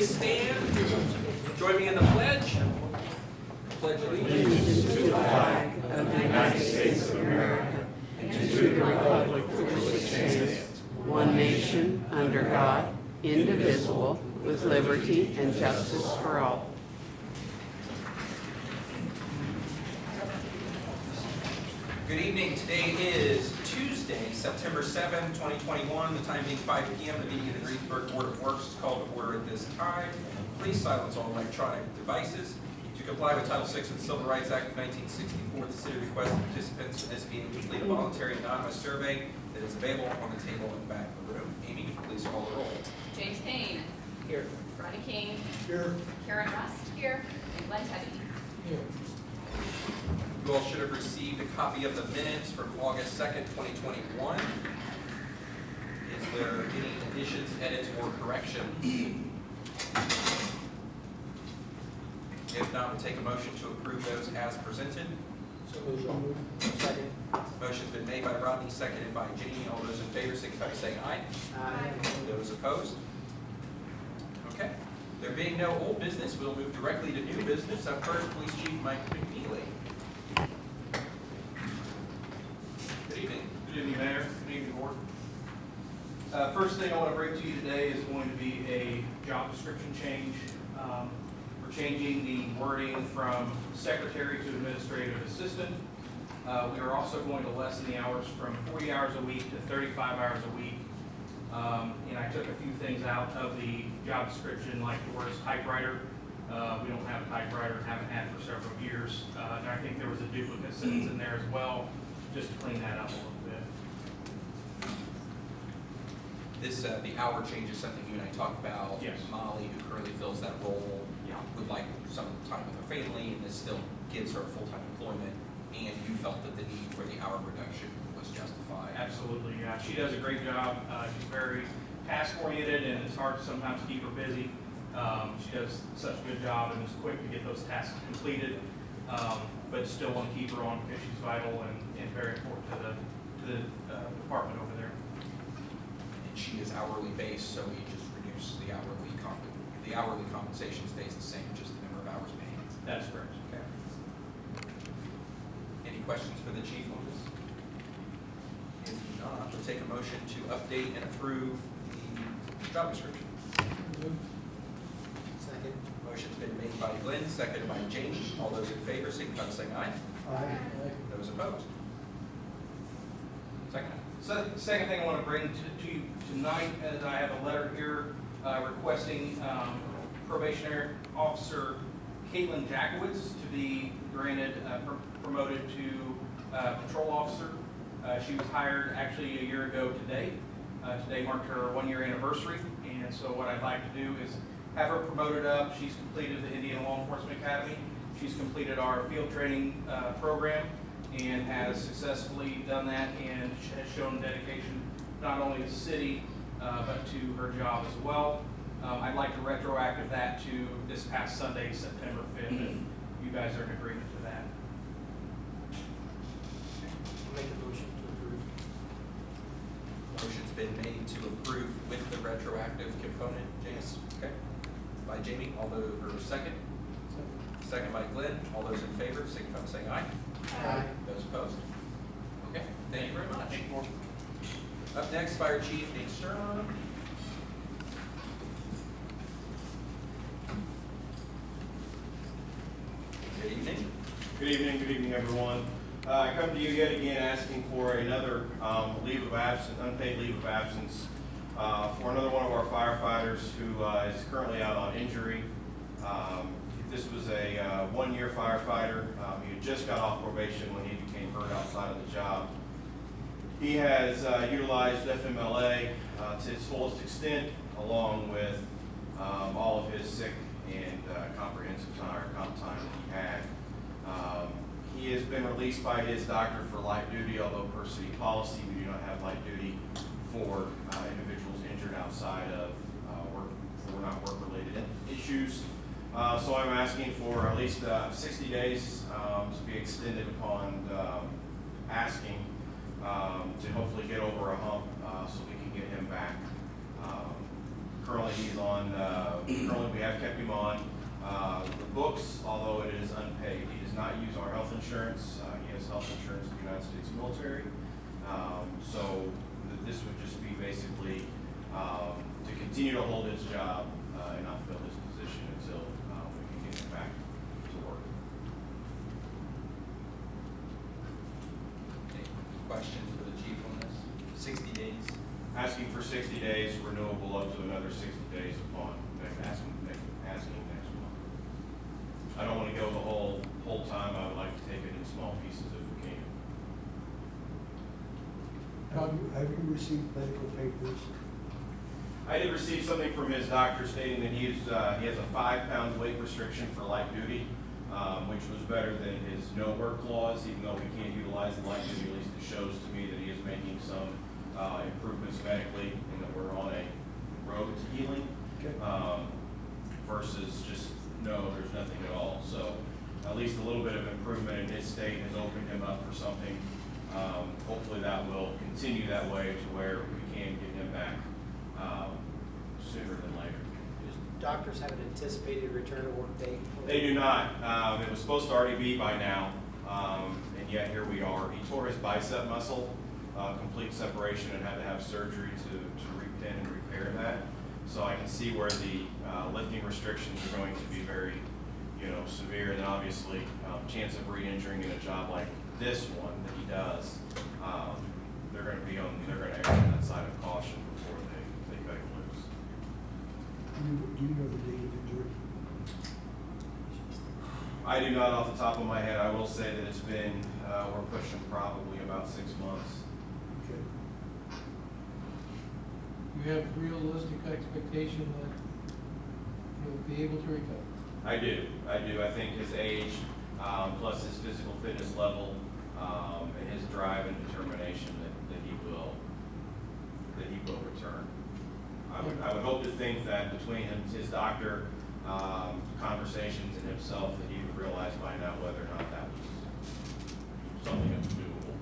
please stand. Join me in the pledge. Pledge allegiance to the flag of the United States of America and to the republic for which it stands, one nation, under God, indivisible, with liberty and justice for all. Good evening. Today is Tuesday, September 7, 2021. The time being 5 p.m. The meeting of the Greensburg Board of Works is called to order at this time. Please silence all electronic devices. To comply with Title VI of the Civil Rights Act of 1964, the city requests that participants in this meeting complete a voluntary anonymous survey that is available on the table in the back of the room. Amy, please call the roll. James Payne. Here. Ronnie King. Here. Karen West. Here. And Glenn Teddy. Here. You all should have received a copy of the minutes from August 2nd, 2021. Is there any additions, edits, or corrections? If not, we'll take a motion to approve those as presented. So moved. Second. Motion's been made by Rodney, seconded by Jamie. All those in favor signify by saying aye. Aye. Those opposed? Okay. There being no old business, we'll move directly to new business. Up first, Police Chief Mike McNeely. Good evening. Good evening, Mayor. Good evening, Board. First thing I want to bring to you today is going to be a job description change. We're changing the wording from secretary to administrative assistant. We are also going to lessen the hours from 40 hours a week to 35 hours a week. And I took a few things out of the job description, like the words typewriter. We don't have a typewriter and haven't had for several years. And I think there was a duplicate sentence in there as well, just to clean that up a little bit. This, the hour change is something you and I talked about. Yes. Molly, who currently fills that role, would like some time with her family, and this still gives her full-time employment, and you felt that the need for the hour reduction was justified. Absolutely, yeah. She does a great job. She's very task-oriented, and it's hard to sometimes keep her busy. She does such a good job and is quick to get those tasks completed, but still want to keep her on because she's vital and very important to the department over there. And she is hourly based, so we just reduce the hourly compensation stays the same, just the number of hours paid. That is correct. Okay. Any questions for the chief on this? If not, we'll take a motion to update and approve the job description. Second. Motion's been made by Glenn, seconded by Jamie. All those in favor signify by saying aye. Aye. Those opposed? Second. So the second thing I want to bring to you tonight is I have a letter here requesting probationary officer Caitlin Jackowitz to be granted promoted to patrol officer. She was hired actually a year ago today. Today marked her 1-year anniversary, and so what I'd like to do is have her promoted up. She's completed the Indiana Law Enforcement Academy. She's completed our field training program and has successfully done that, and has shown dedication not only to the city but to her job as well. I'd like to retroactive that to this past Sunday, September 5th, if you guys are in agreement to that. I'll make a motion to approve. Motion's been made to approve with the retroactive component. James? Okay. By Jamie. All those, or second? Second by Glenn. All those in favor signify by saying aye. Aye. Those opposed? Okay. Thank you very much. Thank you, Board. Up next, Fire Chief Nate Stern. Good evening. Good evening, everyone. I come to you yet again asking for another leave of absence, unpaid leave of absence for another one of our firefighters who is currently out on injury. This was a 1-year firefighter. He had just got off probation when he became hurt outside of the job. He has utilized FMLA to its fullest extent, along with all of his sick and comprehensive comp time that he had. He has been released by his doctor for light duty, although per city policy, we do not have light duty for individuals injured outside of work, for not work-related issues. So I'm asking for at least 60 days to be extended upon asking to hopefully get over a hump so we can get him back. Currently he's on Currently, we have kept him on. The books, although it is unpaid, he does not use our health insurance. He has health insurance with the United States military. So this would just be basically to continue to hold his job and not fill his position until we can get him back to work. Any question for the chief on this? 60 days? Asking for 60 days, renewable up to another 60 days upon asking next month. I don't want to go the whole time. I would like to take it in small pieces if we can. Have you received medical papers? I did receive something from his doctor stating that he has a 5-pound weight restriction for light duty, which was better than his no work clause, even though we can't utilize the light duty, at least it shows to me that he is making some improvements medically and that we're on a road to healing. Okay. Versus just, no, there's nothing at all. So at least a little bit of improvement in his state has opened him up for something. Hopefully that will continue that way to where we can get him back sooner than later. Does doctors have an anticipated return to work date? They do not. It was supposed to already be by now, and yet here we are. He tore his bicep muscle, complete separation, and had to have surgery to repin and repair that. So I can see where the lifting restrictions are going to be very, severe. And then obviously, chance of re-injuring in a job like this one that he does, they're going to err on that side of caution before they cut him loose. Do you know the date of injury? I do not off the top of my head. I will say that it's been, we're pushing probably about 6 months. Okay. You have realistic expectation that he'll be able to recover? I do. I think his age, plus his physical fitness level, and his drive and determination that he will return. I would hope to think that between his doctor, conversations and himself, that he would realize by now whether or not that was something that was doable.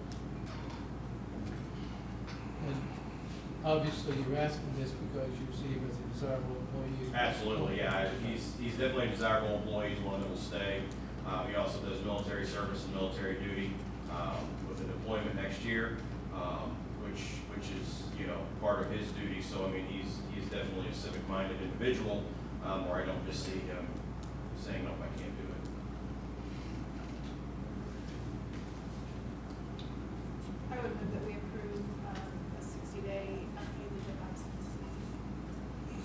And obviously, you're asking this because you see him as a desirable employee. Absolutely, yeah. He's definitely a desirable employee. He's one that will stay. He also does military service and military duty with a deployment next year, which is part of his duty. So I mean, he's definitely a civic-minded individual, where I don't just see him saying, "No, I can't do it." I would move that we approve a 60-day unpaid leave of absence.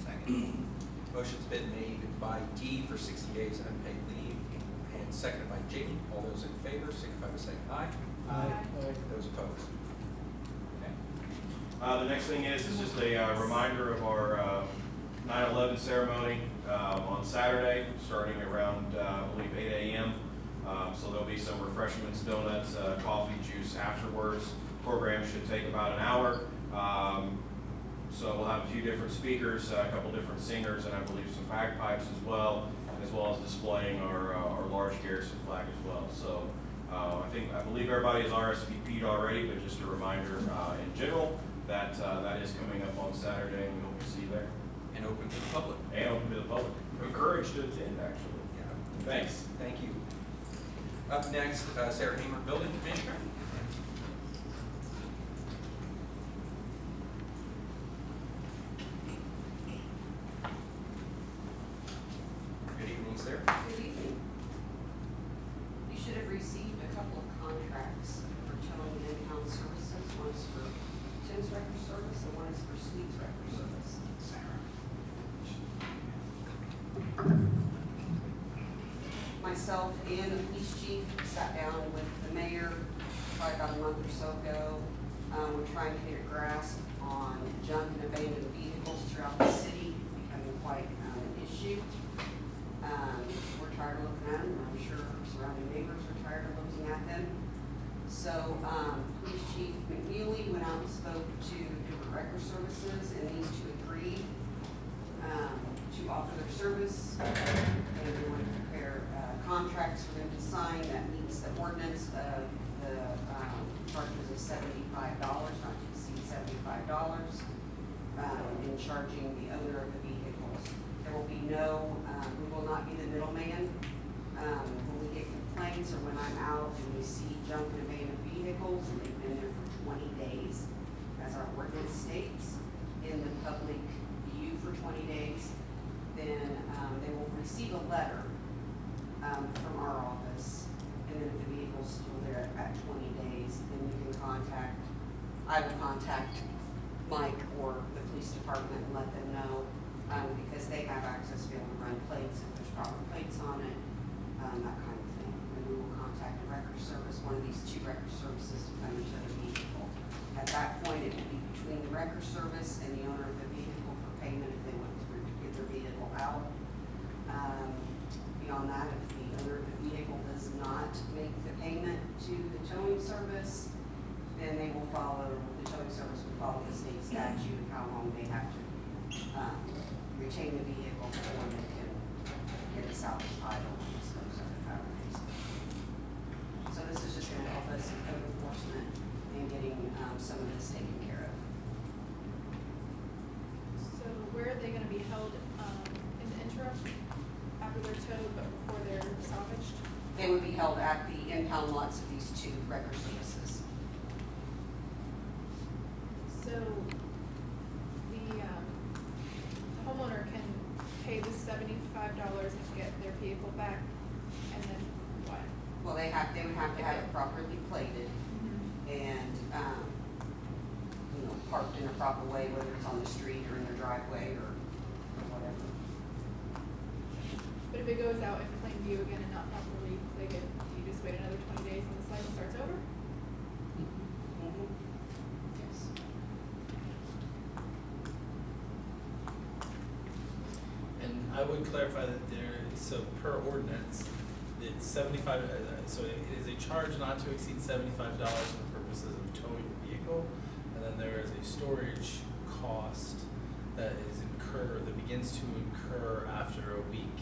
Second. Motion's been made by Dee for 60 days unpaid leave and seconded by Jamie. All those in favor signify by saying aye. Aye. Those opposed? Okay. The next thing is just a reminder of our 9/11 ceremony on Saturday, starting around, I believe, 8 a.m. So there'll be some refreshments, donuts, coffee, juice afterwards. Program should take about an hour. So we'll have a few different speakers, a couple different singers, and I believe some bagpipes as well as displaying our large garrison flag as well. So I believe everybody is RSVP'd already, but just a reminder in general that that is coming up on Saturday, and we hope to see you there. And open to the public. And open to the public. Encouraged to attend, actually. Yeah. Thanks. Thank you. Up next, Sarah Hamer, Building Commissioner. Good evening, Sarah. Good evening. You should have received a couple of contracts for towing and impound services. One is for Tim's Record Service and one is for Sweet's Record Service. Myself and the police chief sat down with the mayor probably about a month or so ago. We're trying to get a grasp on junk and abandoned vehicles throughout the city, becoming quite an issue. We're tired of looking at them. I'm sure surrounding neighbors are tired of looking at them. So, Police Chief McNeely went out and spoke to different record services, and these two agreed to offer their service. And they want to prepare contracts for them to sign that meets the ordinance of the charges of $75, not to exceed $75, in charging the owner of the vehicles. There will be middleman. When we get complaints or when I'm out and we see junk and abandoned vehicles and they've been there for 20 days, as our ordinance states, in the public view for 20 days, then they will receive a letter from our office. And then if the vehicle's still there at 20 days, then you can I will contact Mike or the police department and let them know, because they have access to be able to run plates if there's proper plates on it, that kind of thing. And we will contact the record service, one of these two record services, to come into the vehicle. At that point, it will be between the record service and the owner of the vehicle for payment if they want to get their vehicle out. Beyond that, if the owner of the vehicle does not make the payment to the towing service, then they will follow, the towing service will follow the state statute of how long they have to retain the vehicle before they can get a salvage title and dispose of it nowadays. So this is just gonna help us in code enforcement and getting some of this taken care of. So where are they gonna be held, in the interim, after they're towed, but before they're salvaged? They would be held at the impound lots of these two record services. So the homeowner can pay the $75 and get their vehicle back, and then what? Well, they would have to have it properly plated and, parked in a proper way, whether it's on the street or in their driveway or whatever. But if it goes out in plain view again and not properly, you just wait another 20 days and the cycle starts over? Yes. And I would clarify that so per ordinance, it's 75, so it is a charge not to exceed $75 for the purposes of towing the vehicle. And then there is a storage cost that begins to incur after a week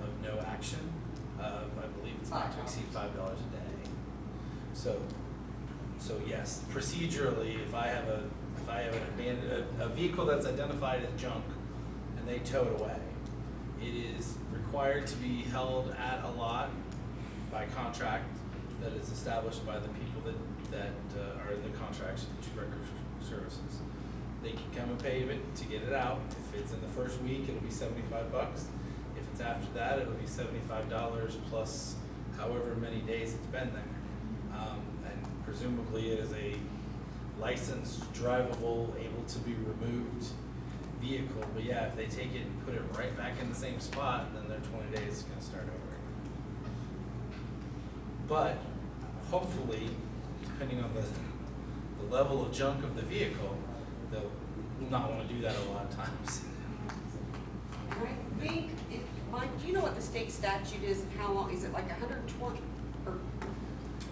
of no action. I believe it's not to exceed $5 a day. So yes, procedurally, if I have a vehicle that's identified as junk and they tow it away, it is required to be held at a lot by contract that is established by the people that are in the contracts with the two record services. They can come and pay it to get it out. If it's in the first week, it'll be $75. If it's after that, it'll be $75 plus however many days it's been there. And presumably it is a licensed, drivable, able to be removed vehicle. But yeah, if they take it and put it right back in the same spot, then their 20 days is gonna start over. But hopefully, depending on the level of junk of the vehicle, they'll not want to do that a lot of times. I think, Mike, do you know what the state statute is and how long, is it like 120? Or,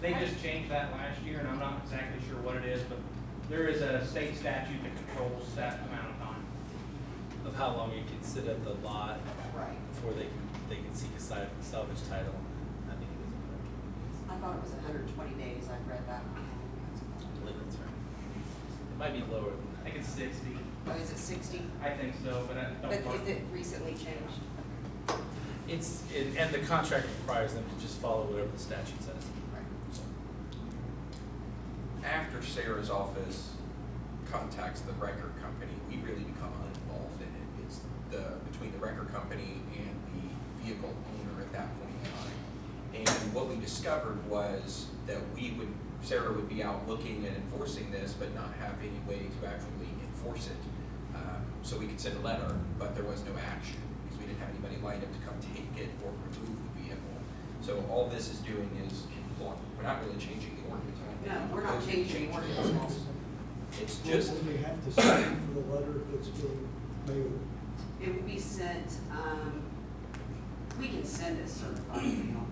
They just changed that last year, and I'm not exactly sure what it is, but there is a state statute that controls that amount of time. Of how long you can sit at the lot right. before they can seek a salvage title. I think it is. I thought it was 120 days. I read that. I believe that's right. It might be lower than I think it's 60. Oh, is it 60? I think so, but I don't. But is it recently changed? that. And the contract requires them to just follow whatever the statute says. Right. So, After Sarah's office contacts the record company, we really become uninvolved in it. It's between the record company and the vehicle owner at that point in time. And what we discovered was that Sarah would be out looking and enforcing this, but not have any way to actually enforce it. So we could send a letter, but there was no action because we didn't have anybody lined up to come take it or remove the vehicle. So all this is doing is, we're not really changing the ordinance. No, we're not changing the ordinance. It's just, Will they have to sign for the letter that's being mailed? It will be sent, we can send it certified mail.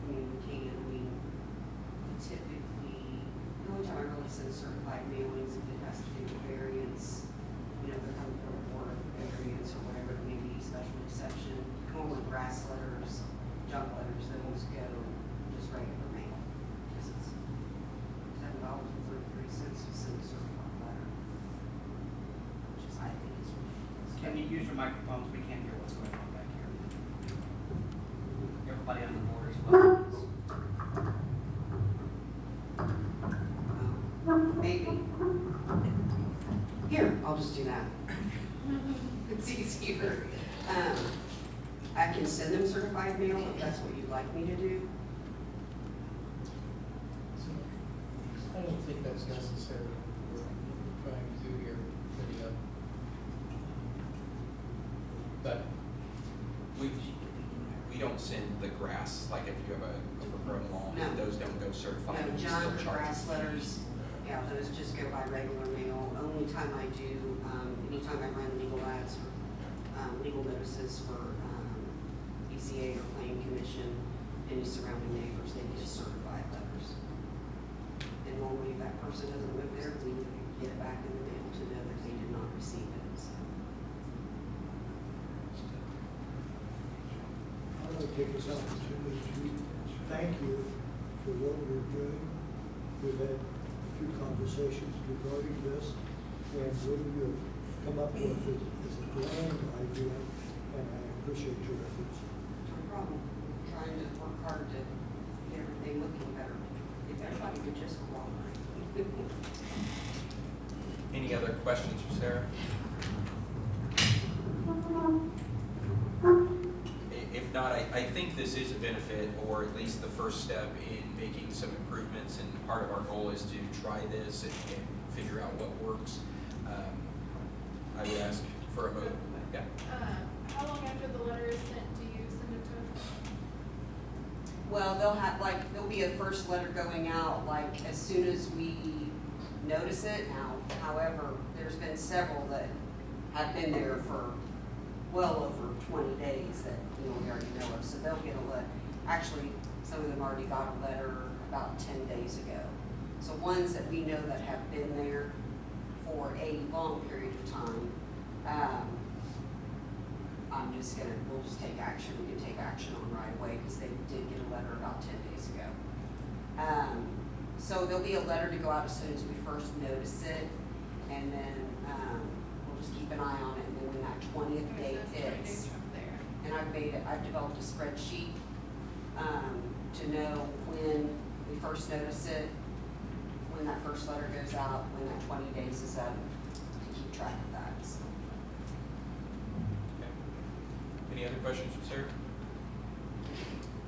I mean, we typically, the only time I really send certified mailings if it has to do with variance, if they're coming from a board of variance or whatever, it may be special exception. Normally brass letters, junk letters, those go just regular mail. Because it's $7.33 to send a certified letter, which is, I think, is ridiculous. Can you use your microphones? We can't hear what's going on back here. everybody on the board as well. Maybe. Here, I'll just do that. It's easier. I can send them certified mail if that's what you'd like me to do. So, I don't think that's necessary, what we're trying to do here, but, but We don't send the grass, like if you have a overgrown lawn, No. those don't go certified. No, we junk still or charge grass you. letters, yeah, those just go by regular mail. Only time I do, anytime I run legal ads for, legal notices for, BCA or Plan Commission, any surrounding neighbors, they get certified letters. And normally if that person doesn't live there, we get it back in the mail to know that they did not receive it, so. I'd like to take this opportunity to thank you for what you're doing. We've had a few conversations regarding this, and what you have come up with is a grand idea, and I appreciate your efforts. No problem. Trying to work hard to get everything looking better. If everybody could just cooperate. Any other questions for Sarah? If not, I think this is a benefit, or at least the first step in making some improvements, and part of our goal is to try this and figure out what works. I would ask for a vote. Yeah. How long after the letter is sent do you send it to them? Well, there'll be a first letter going out, like, as soon as we notice it. Now, however, there's been several that have been there for well over 20 days that, we already know of. So they'll get a letter. Actually, some of them already got a letter about 10 days ago. So ones that we know that have been there for a long period of time, we'll just take action. We can take action on right away because they did get a letter about 10 days ago. So there'll be a letter to go out as soon as we first notice it, and then we'll just keep an eye on it. And then when that 20th Or date is this right hits, up there? and I've developed a spreadsheet to know when we first notice it, when that first letter goes out, when that 20 days is up, to keep track of that. So. Okay. Any other questions for Sarah?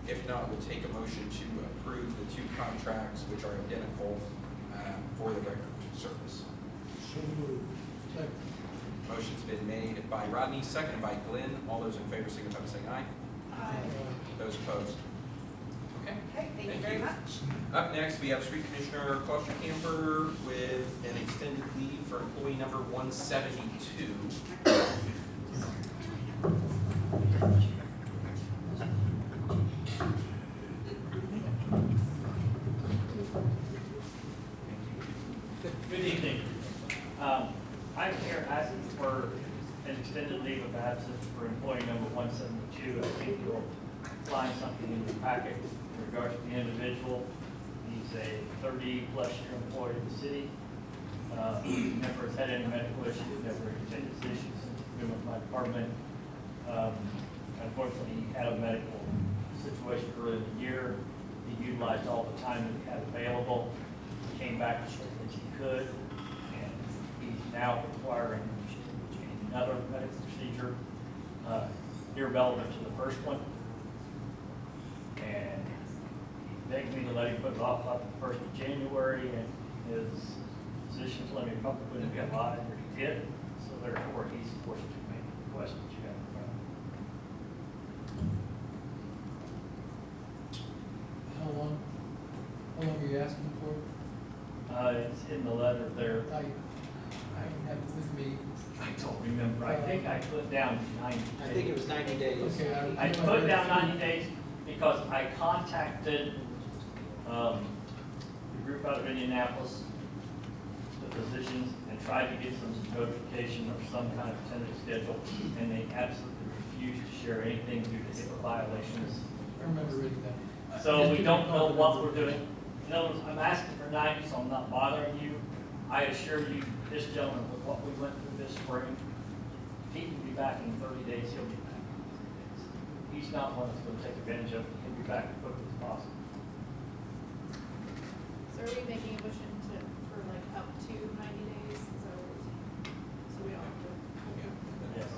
If not, we'll take a motion to approve the two contracts, which are identical for the record service. So moved. Second. Motion's been made by Rodney, seconded by Glenn. All those in favor signify by saying aye. Those opposed? Okay. Okay, thank you very much. Up next, we have Street Commissioner Foster Camper with an extended leave for employee number 172. Good evening. I'm here asking for an extended leave of absence for employee number 172. I think you'll find something in your packet in regards to the individual. He's a 30-plus year employee of the city. Never has had any medical issues, never had issues since he's been with my department. Unfortunately, he had a medical situation earlier in the year. He utilized all the time that he had available. He came back as quickly as he could, and he's now requiring another medical procedure, irrelevant to the first one. And he begged me to let him put it off the 1st of January, and his physician told me probably wouldn't be alive, or he did. So therefore, he's forced to make the request that you have in front of him. How long are you asking for? It's in the letter there. I have it with me. I don't remember. I think I put down 90 days. I think it was 90 days. Okay. I put down 90 days because I contacted the group out of Indianapolis, the physicians, and tried to get some notification or some kind of tentative schedule, and they absolutely refused to share anything due to HIPAA violations. I remember reading that. So we don't know what we're doing. In other words, I'm asking for 90, so I'm not bothering you. I assure you, this gentleman, with what we went through this spring, he can be back in 30 days, he'll be back in 30 days. he's not one that's gonna take advantage of it, he'll be back as quickly as possible. So are we making a motion for like up to 90 days? So we don't have to. Yes.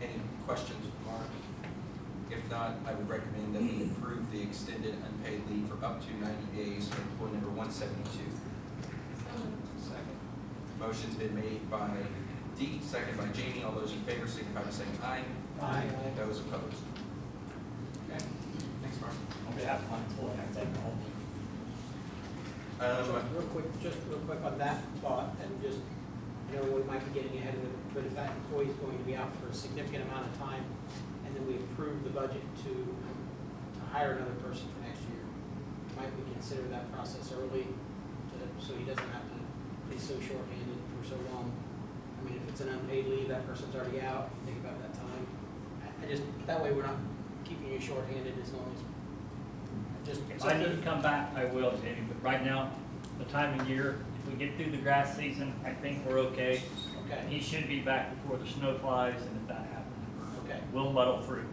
Any questions, Mark? If not, I would recommend that we approve the extended unpaid leave for up to 90 days for employee number 172. Second. Motion's been made by Dee, second by Jamie. All those in favor signify by saying aye. Aye. Those opposed? Okay, thanks, Mark. On behalf of my employee, I thank the whole team. Just real quick on that thought, and just, I know we might be getting ahead of it, but if that employee is going to be out for a significant amount of time, and then we approve the budget to hire another person for next year, might we consider that process early, so he doesn't have to be so shorthanded for so long? I mean, if it's an unpaid leave, that person's already out, think about that time. I just, that way we're not keeping you shorthanded as long as, just. If I need to come back, I will, Jamie, but right now, the time of year, if we get through the grass season, I think we're okay. Okay, He should be back before the snow flies, and if that happens, okay. we'll muddle through.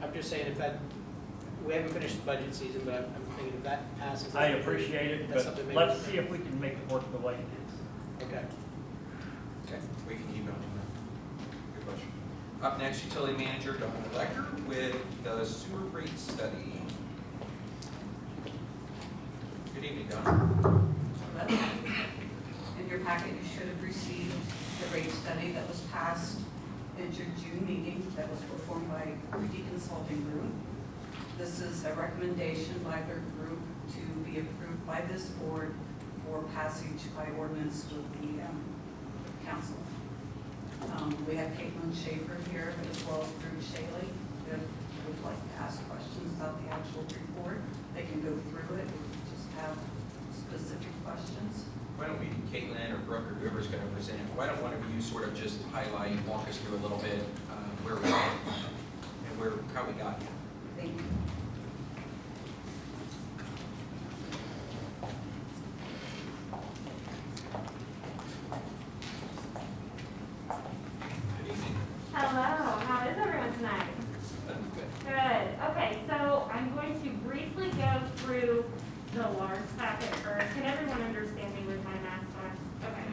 I'm just saying if that, we haven't finished the budget season, but I'm thinking if that passes. I appreciate it, That's but something maybe- let's see if we can make it work the way it is. Okay. Okay, we can keep it on. Good question. Up next, utility manager Donna Lecker with the sewer rate study. Good evening, Donna. In your packet, you should have received the rate study that was passed at your June meeting that was performed by Reedy Consulting Group. This is a recommendation by their group to be approved by this board for passage by ordinance with the council. We have Caitlin Schaefer here as well as Drew Shaley. If you would like to ask questions about the actual report, they can go through it, just have specific questions. Why don't we, Caitlin or Brooke or whoever's going to present, why don't one of you sort of just highlight, walk us through a little bit where we are and how we got here. Thank you. Good evening. Hello, how is everyone tonight? Good. Okay, so I'm going to briefly go through the large packet first. Can everyone understand me with my mask on? Okay.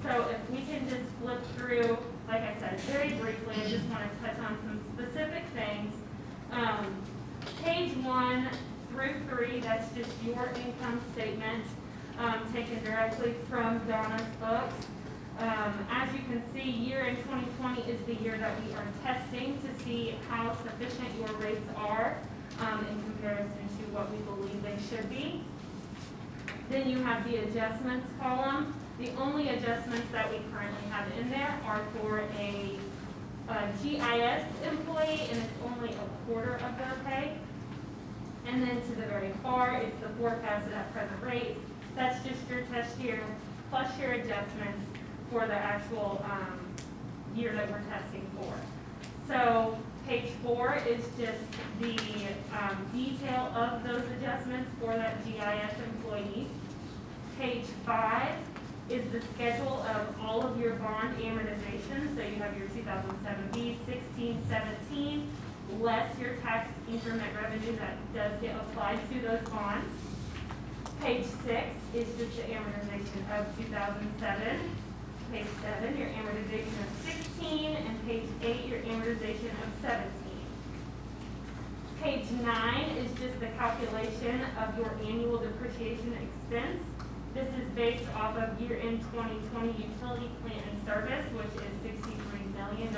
So if we can just flip through, like I said, very briefly, I just want to touch on some specific things. Page 1 through 3, that's just your income statement taken directly from Donna's books. As you can see, year in 2020 is the year that we are testing to see how sufficient your rates are in comparison to what we believe they should be. Then you have the adjustments column. The only adjustments that we currently have in there are for a GIS employee, and it's only a quarter of their pay. And then to the very far, it's the forecasted at present rates. That's just your test year plus your adjustments for the actual year that we're testing for. So page 4 is just the detail of those adjustments for that GIS employee. Page 5 is the schedule of all of your bond amortization. So you have your 2007B, 16, 17, less your tax increment revenue that does get applied to those bonds. Page 6 is just the amortization of 2007. Page 7, your amortization of 16, and page 8, your amortization of 17. Page 9 is just the calculation of your annual depreciation expense. This is based off of year-end 2020 utility plant and service, which is $63 million.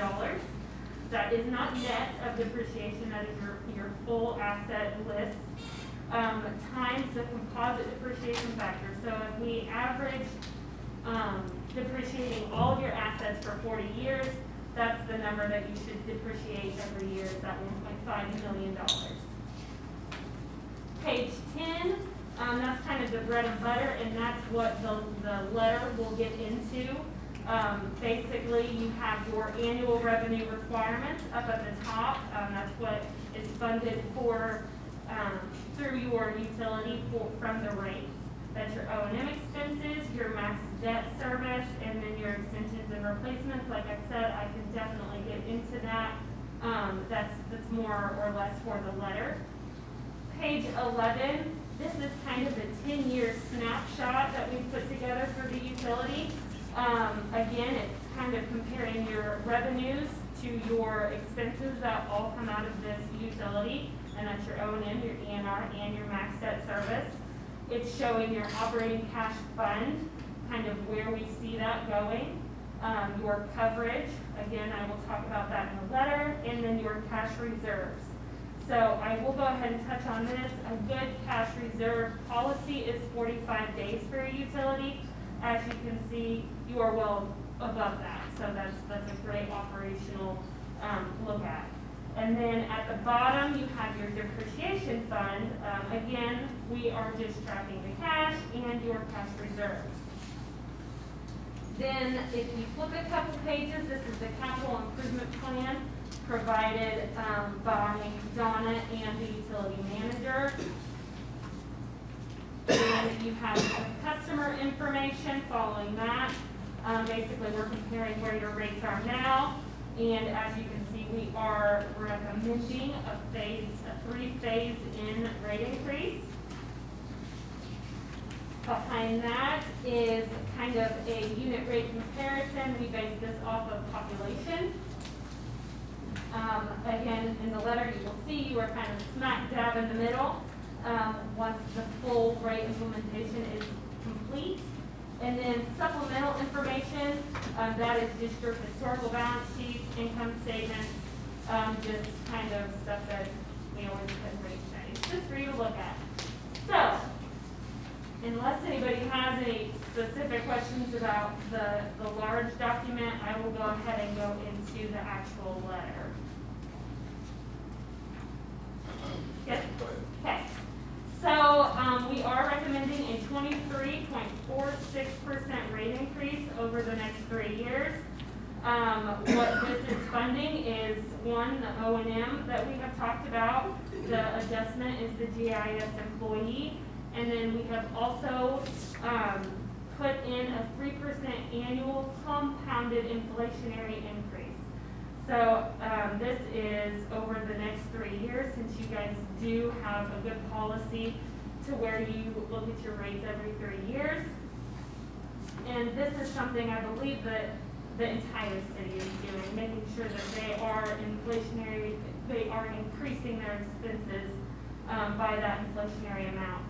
That is not net of depreciation, that is your full asset list, times the composite depreciation factor. So if we average depreciating all of your assets for 40 years, that's the number that you should depreciate every year, is that $1.5 million. Page 10, that's kind of the bread and butter, and that's what the letter will get into. Basically, you have your annual revenue requirements up at the top. That's what is funded for through your utility from the rates. That's your O&M expenses, your max debt service, and then your extensions and replacements, like I said, I can definitely get into that. That's more or less for the letter. Page 11, this is kind of the 10-year snapshot that we've put together for the utility. Again, it's kind of comparing your revenues to your expenses that all come out of this utility, and that's your O&M, your ENR, and your max debt service. It's showing your operating cash fund, kind of where we see that going. Your coverage, again, I will talk about that in the letter, and then your cash reserves. So I will go ahead and touch on this. A good cash reserve policy is 45 days for a utility. As you can see, you are well above that. So that's a great operational look at. And then at the bottom, you have your depreciation fund. Again, we are just tracking the cash and your cash reserves. Then if you flip a couple pages, this is the capital improvement plan provided by Donna and the utility manager. And you have the customer information following that. Basically, we're comparing where your rates are now. And as you can see, we are recommending a 3-phase in rate increase. Behind that is kind of a unit rate comparison. We base this off of population. Again, in the letter, you will see you are kind of smack dab in the middle once the full rate implementation is complete. And then supplemental information, that is just your historical balance sheets, income statements, just kind of stuff that we always put rate studies, just for you to look at. So, unless anybody has any specific questions about the large document, I will go ahead and go into the actual letter. Good? Okay. So we are recommending a 23.46% rate increase over the next 3 years. What this is funding is, one, the O&M that we have talked about. The adjustment is the GIS employee. And then we have also put in a 3% annual compounded inflationary increase. So this is over the next 3 years, since you guys do have a good policy to where you look at your rates every 3 years. And this is something I believe that the entire city is doing, making sure that they are inflationary, they are increasing their expenses by that inflationary amount.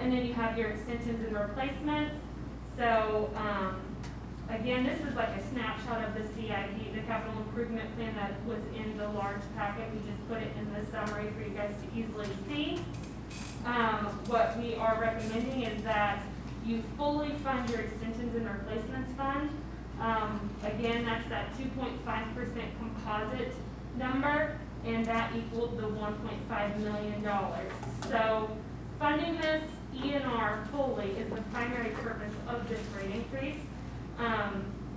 And then you have your extensions and replacements. So again, this is like a snapshot of the CIP, the capital improvement plan that was in the large packet. We just put it in the summary for you guys to easily see. What we are recommending is that you fully fund your extensions and replacements fund. Again, that's that 2.5% composite number, and that equaled the $1.5 million. So funding this ENR fully is the primary purpose of this rate increase.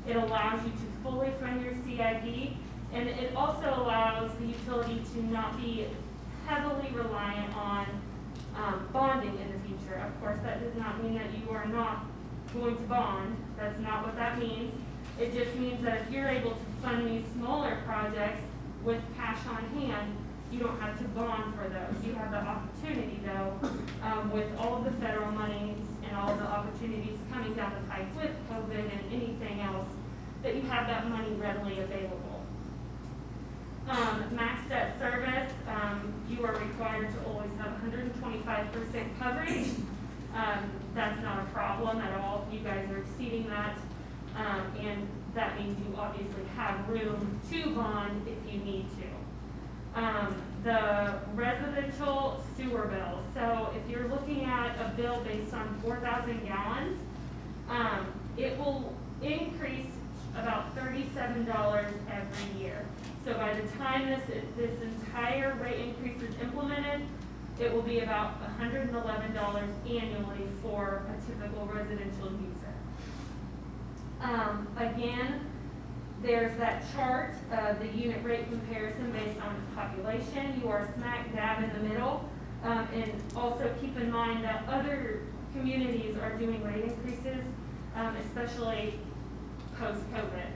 It allows you to fully fund your CIP, and it also allows the utility to not be heavily reliant on bonding in the future. Of course, that does not mean that you are not going to bond. That's not what that means. It just means that if you're able to fund these smaller projects with cash on hand, you don't have to bond for those. You have the opportunity, though, with all of the federal monies and all of the opportunities coming down the pipe with COVID and anything else, that you have that money readily available. Max debt service, you are required to always have 125% coverage. That's not a problem at all. You guys are exceeding that, and that means you obviously have room to bond if you need to. The residential sewer bill. So if you're looking at a bill based on 4,000 gallons, it will increase about $37 every year. So by the time this entire rate increase is implemented, it will be about $111 annually for a typical residential user. Again, there's that chart of the unit rate comparison based on population. You are smack dab in the middle. And also keep in mind that other communities are doing rate increases, especially post-COVID.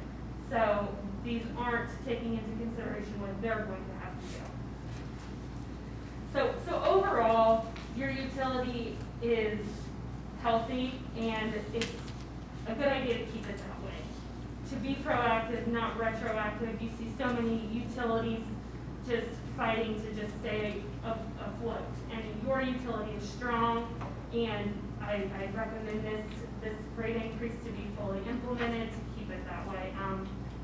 these aren't taking into consideration what they're going to have to do. So overall, your utility is healthy, and it's a good idea to keep it that way. To be proactive, not retroactive. You see so many utilities just fighting to just stay afloat. And your utility is strong, and I recommend this rate increase to be fully implemented to keep it that way.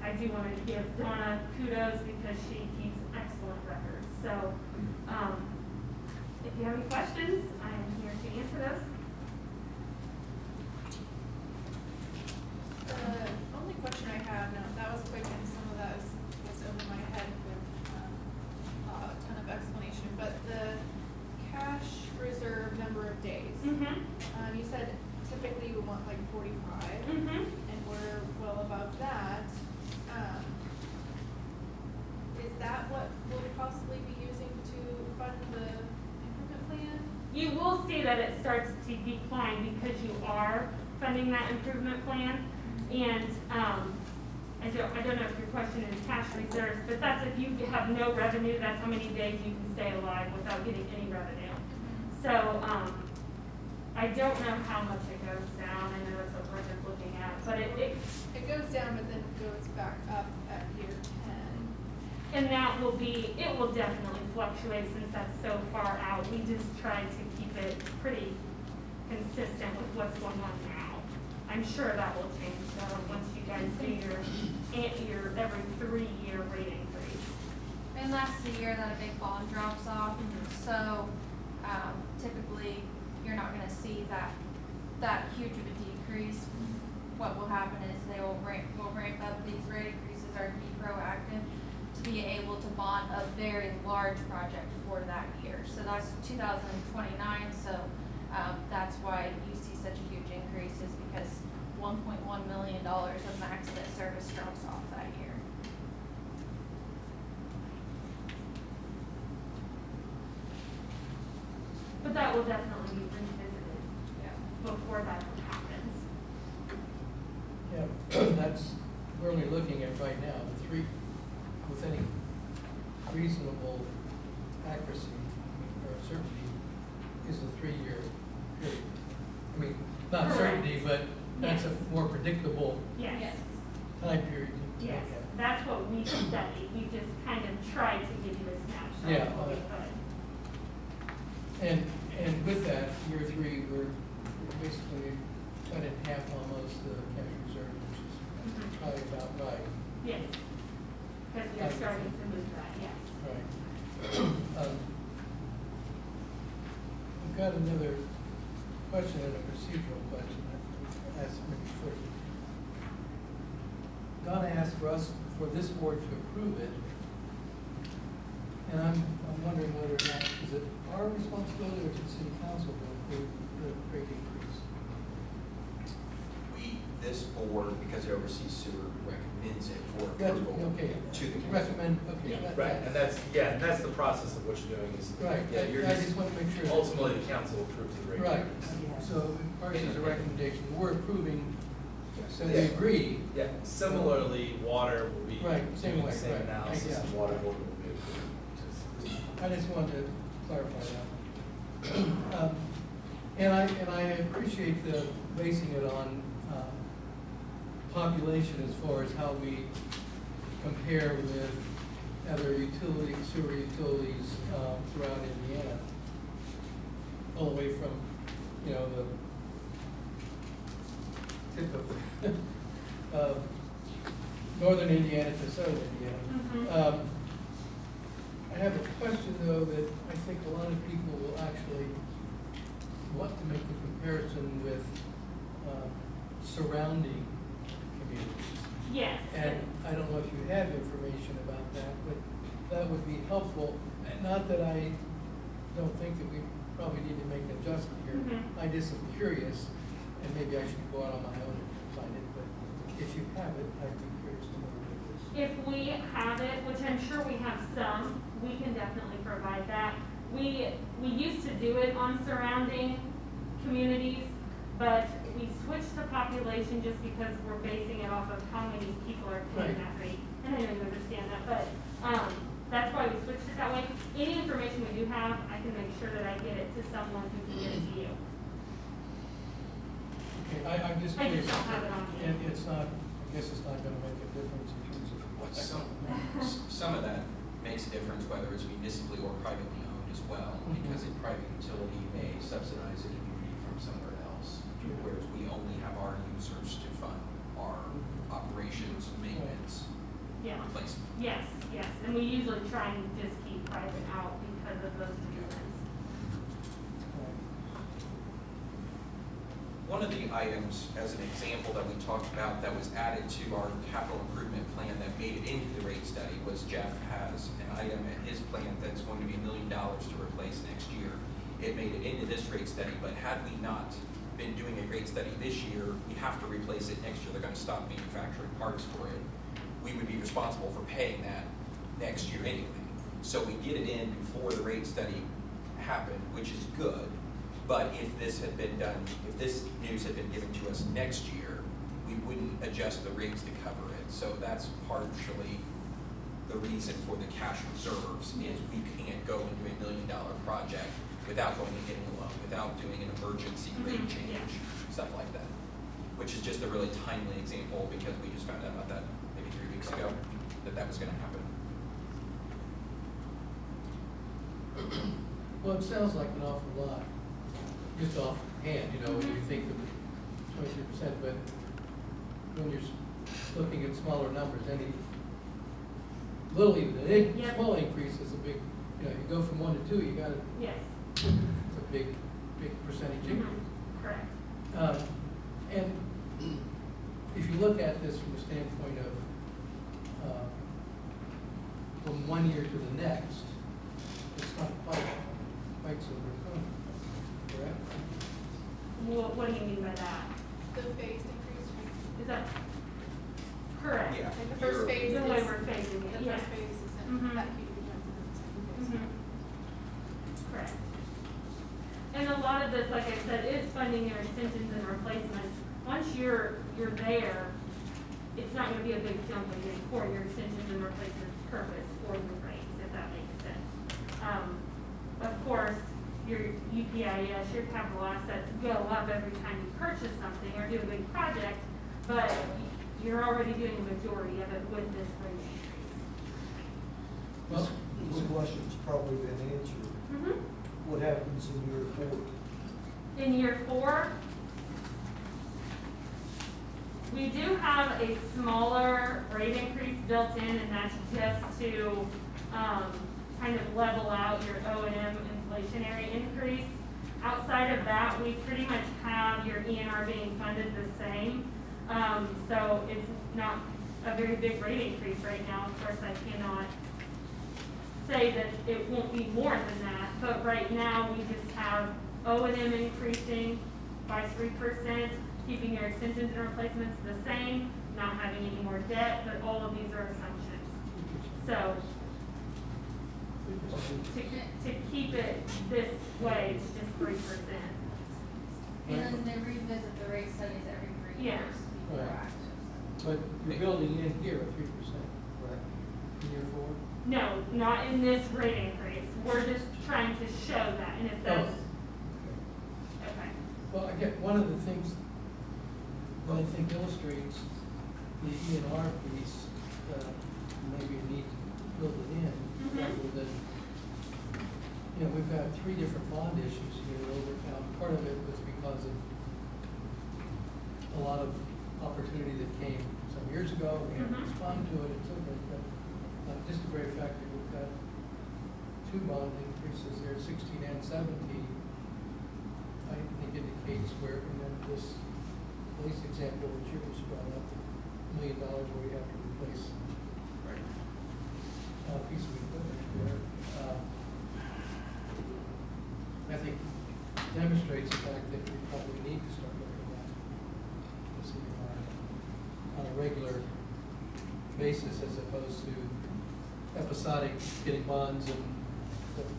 I do want to give Donna kudos because she keeps excellent records. So if you have any questions, I am here to answer those. The only question I have, now, that was quick and some of that was over my head with a ton of explanation, but the cash reserve number of days. You said typically we want like 45, and we're well above that. Is that what we'll possibly be using to fund the improvement plan? You will see that it starts to decline because you are funding that improvement plan. And I don't know if your question is cash reserves, but that's if you have no revenue, that's how many days you can stay alive without getting any revenue. So I don't know how much it goes down. I know that's what we're just looking at, but it goes down, but then goes back up at year 10. And it will definitely fluctuate since that's so far out. We just try to keep it pretty consistent with what's going on now. I'm sure that will change though once you guys do your every 3-year rate increase. And that's the year that a big bond drops off. So typically, you're not going to see that huge of a decrease. What will happen is they will ramp up these rate increases or be proactive to be able to bond a very large project for that year. So that's 2029. So that's why you see such a huge increase, is because $1.1 million of max debt service drops off that year. But that will definitely be revisited before that happens. Yeah, that's, we're only looking at right now, the three, with any reasonable accuracy or certainty, is a 3-year period. I mean, not Correct. certainty, but that's Yes. a more predictable Yes. time period to look Yes. at. That's what we studied. We just kind of tried to give you a snapshot Yeah, of what we could. And with that, year 3, we're basically cut in half almost the cash reserve, which is probably about right. Yes. Because we're starting to move that, yes. Right. I've got another question and a procedural question that asked me first. Donna asked for this board to approve it, and I'm wondering whether or not, is it our responsibility or is it city council to approve the rate increase? This board, because it oversees sewer, recommends it for That's, approval okay, to the council. recommend, okay. Yeah, right, and that's the process of what you're doing is. Right, Yeah, you're I just want to make sure. that- ultimately, the council approves the rate Right, increase. so ours is a recommendation, we're approving, so we Yeah. agree. Yeah, similarly, water will be Right, same doing way, the same right, analysis, yeah. and water board will be approving. I just wanted to clarify that. And I appreciate the basing it on population as far as how we compare with other sewer utilities throughout Indiana. All the way from, the tip of northern Indiana to southern Indiana. I have a question though that I think a lot of people will actually want to make the comparison with surrounding communities. Yes. And I don't know if you have information about that, but that would be helpful. And not that I don't think that we probably need to make an adjustment here. I just am curious, and maybe I should go out on my own and find it, but if you have it, I'd be curious to know what it is. If we have it, which I'm sure we have some, we can definitely provide that. We used to do it on surrounding communities, but we switched to population just because we're basing it off of how many people are paying that rate. And I know you understand that, but, that's why we switched it that way. Any information we do have, I can make sure that I get it to someone who can get it to you. Okay, I'm just I curious. just don't have it on me. And it's not, I guess it's not gonna make a difference in terms of what. Some of that makes a difference whether it's municipally or privately owned as well, because a private utility may subsidize a community from somewhere else, whereas we only have our users to fund our operations, maintenance, Yeah. replacement. Yes, yes, and we usually try and just keep private out because of those reasons. One of the items, as an example, that we talked about that was added to our capital improvement plan that made it into the rate study was Jeff has an item in his plan that's going to be $1 million to replace next year. It made it into this rate study, but had we not been doing a rate study this year, we have to replace it next year. They're going to stop manufacturing parts for it. We would be responsible for paying that next year anyway. So we get it in before the rate study happened, which is good. But if this had been done, if this news had been given to us next year, we wouldn't adjust the rates to cover it. So that's partially the reason for the cash reserves is we can't go and do $1 million project without going and getting a loan, without doing an emergency rate change, stuff like that. Which is just a really timely example because we just found out about that maybe 3 weeks ago, that was gonna happen. Well, it sounds like an awful lot, just offhand, you know, when you think of 23%, but when you're looking at smaller numbers, any little, even a small increase is a big, you know, you go from 1 to 2, you got a, Yes. it's a big percentage increase. Correct. And if you look at this from the standpoint of from 1 year to the next, it's not quite so draconian, correct? What do you mean by that? The phased increase, right? Is that correct? Yeah. Like the first phase The is. way we're phasing it, The yes. first phase is in Mhm. that P becomes in the second phase. Correct. And a lot of this, like I said, is funding your extensions and replacements. Once you're there, it's not gonna be a big jump again for your extensions and replacements purpose for the rates, if that makes sense. Of course, your UPIS, your capital assets go up every time you purchase something or do a big project, but you're already doing the majority of it with this rate increase. Well, This question's probably been answered. Mm-hmm. What happens in year 4? In year 4, we do have a smaller rate increase built in, and that's just to kind of level out your O&M inflationary increase. Outside of that, we pretty much have your ENR being funded the same. So it's not a very big rate increase right now. Of course, I cannot say that it won't be more than that, but right now we just have O&M increasing by 3%, keeping your extensions and replacements the same, not having any more debt, but all of these are assumptions. So to keep it this way, it's just 3%. And then they revisit the rate studies every 3 Yeah. years to be Right. proactive. But you're building in here a 3%, correct, in year 4? No, not in this rate increase. We're just trying to show that, and if that's, okay. Well, again, one of the things that I think illustrates the ENR piece, maybe you need to build it in, rather than, you know, we've got 3 different bond issues here over town. Part of it was because of a lot of opportunity that came some years ago, we had to respond to it and so forth, but just the very fact that we've got 2 bond increases there, 16 and 17, I think indicates where, and then this police example that you just brought up, $1 million where you have to replace a piece of equipment there. I think demonstrates the fact that we probably need to start looking at this on a regular basis as opposed to episodic getting bonds and so forth.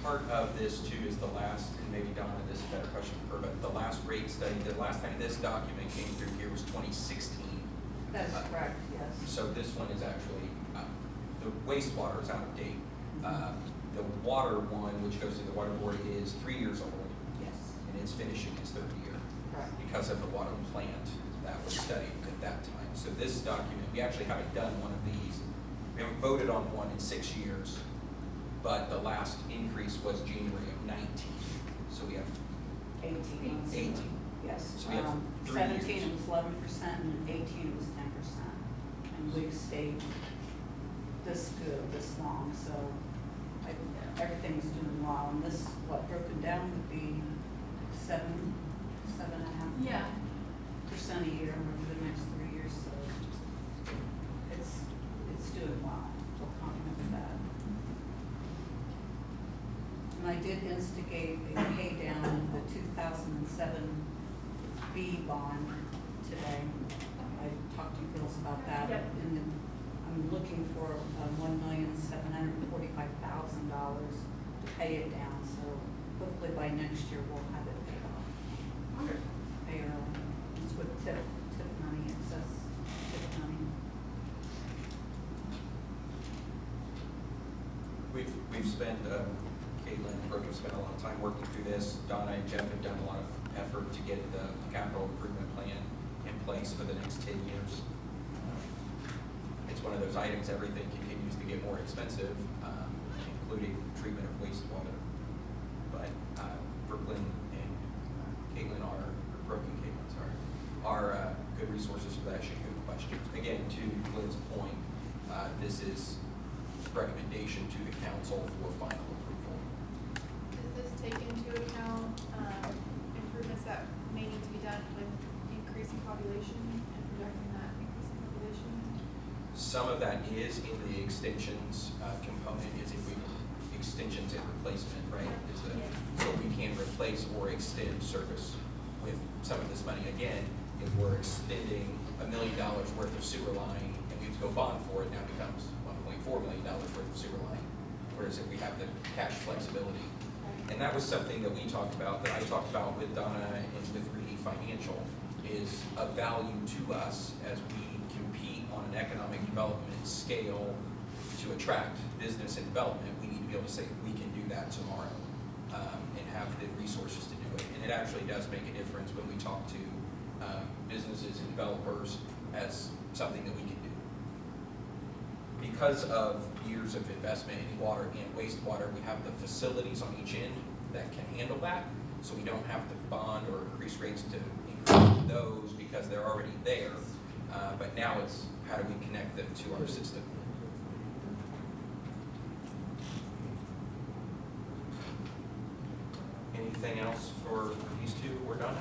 Part of this too is the last, and maybe Donna, this is a better question for her, but the last rate study, the last time this document came through here was 2016. That's correct, yes. So this one is actually, the wastewater is out of date. The water one, which goes to the water board, is 3 years old, Yes, and it's finishing its third year correct. because of the water plant that was studied at that time. So this document, we actually haven't done one of these. We haven't voted on one in 6 years, but the last increase was January of 19. So we have 18. 18. Yes. So we have 3 17 years. it was 11%, and 18 was 10%. And we've stayed this good, this long, so everything's doing well. And this, what, broken down would be 7.5% Yeah. a year over the next 3 years, so it's doing well. We're confident with that. And I did instigate a pay down of the 2007 B bond today. I talked to Bills about that, Yep. and then I'm looking for $1,745,000 to pay it down, so hopefully by next year we'll have it paid off. Okay. Pay early. It's with TIF money, excess TIF money. We've spent, Caitlin and Brooke have spent a lot of time working through this. Donna and Jeff have done a lot of effort to get the capital improvement plan in place for the next 10 years. It's one of those items, everything continues to get more expensive, including treatment of wastewater. But Brooklyn and Caitlin Brooke and Caitlin, sorry, are good resources for that, should good questions. Again, to Lynn's point, this is recommendation to the council for final approval. Does this take into account, improvements that may need to be done with increasing population and projecting that increasing population? Some of that is in the extensions component, is if we, extensions and replacement, right? Is the, so we can replace or extend service with some of this money. Again, if we're extending $1 million worth of sewer line and we have to go bond for it, now it becomes $1.4 million worth of sewer line. Whereas if we have the cash flexibility. And that was something that we talked about, that I talked about with Donna and with Reedy Financial, is of value to us as we compete on an economic development scale to attract business and development. We need to be able to say, we can do that tomorrow, and have the resources to do it. And it actually does make a difference when we talk to businesses and developers as something that we can do. Because of years of investment in water and wastewater, we have the facilities on each end that can handle that. So we don't have to bond or increase rates to increase those because they're already there. But now it's how do we connect them to our system? Anything else for these two? We're done.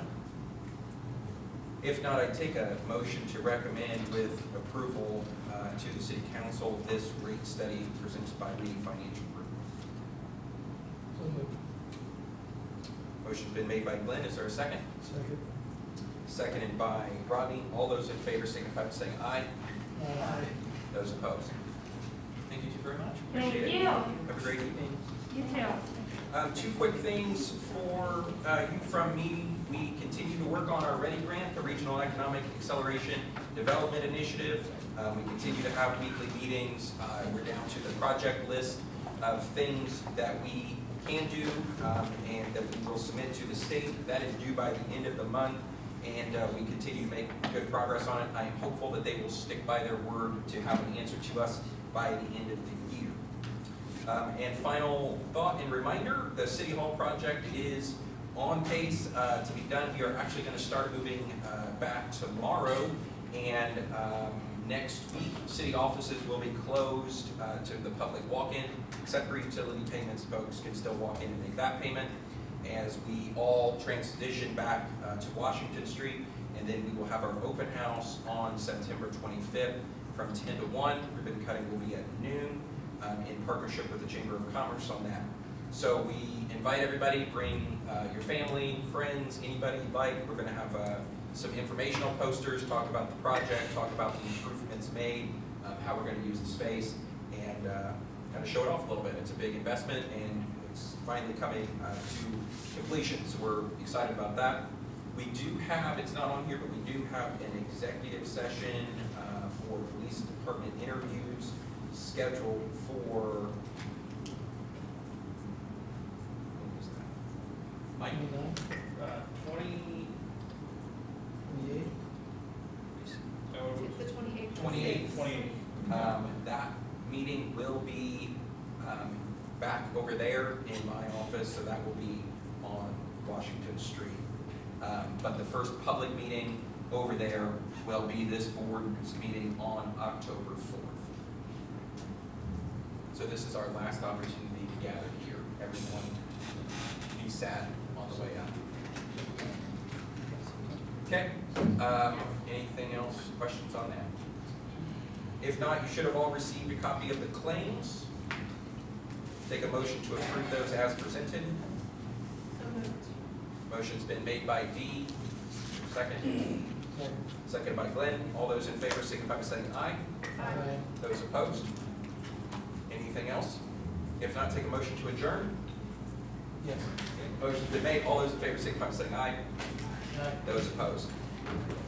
If not, I take a motion to recommend with approval to the City Council this rate study presented by Reedy Financial Group. So moved. Motion's been made by Glenn. Is there a second? Second. Seconded by Rodney. All those in favor signify by saying aye. Aye. Those opposed? Thank you two very much. Thank Appreciate it. you. Have a great evening. You too. Two quick things for you from me. We continue to work on our READY grant, the Regional Economic Acceleration Development Initiative. We continue to have weekly meetings. We're down to the project list of things that we can do and that we will submit to the state. That is due by the end of the month, and we continue to make good progress on it. I am hopeful that they will stick by their word to have an answer to us by the end of the year. And final thought and reminder, the City Hall project is on pace to be done. We are actually going to start moving back tomorrow, and next week, city offices will be closed to the public walk-in, except for utility payments. Folks can still walk in and make that payment as we all transition back to Washington Street, and then we will have our open house on September 25th from 10 to 1. Ribbon cutting will be at noon in partnership with the Chamber of Commerce on that. So we invite everybody, bring your family, friends, anybody you'd like. We're going to have some informational posters, talk about the project, talk about the improvements made, how we're going to use the space, and kind of show it off a little bit. It's a big investment, and it's finally coming to completion, so we're excited about that. We do have, it's not on here, but we do have an executive session for police department interviews scheduled for, what was that? Mike? 29, 20, 28? It's the 28th. 28th. 28. That meeting will be back over there in my office, so that will be on Washington Street. But the first public meeting over there will be this board's meeting on October 4th. So this is our last opportunity to gather here. Everyone be sad on the way out. Okay, anything else, questions on that? If not, you should have all received a copy of the claims. Take a motion to approve those as presented. So moved. Motion's been made by Dee. Second. Second by Glenn. All those in favor signify by saying aye. Aye. Those opposed? Anything else? If not, take a motion to adjourn. Yes. Motion's been made. All those in favor signify by saying aye. Those opposed?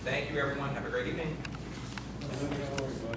Thank you, everyone. Have a great evening.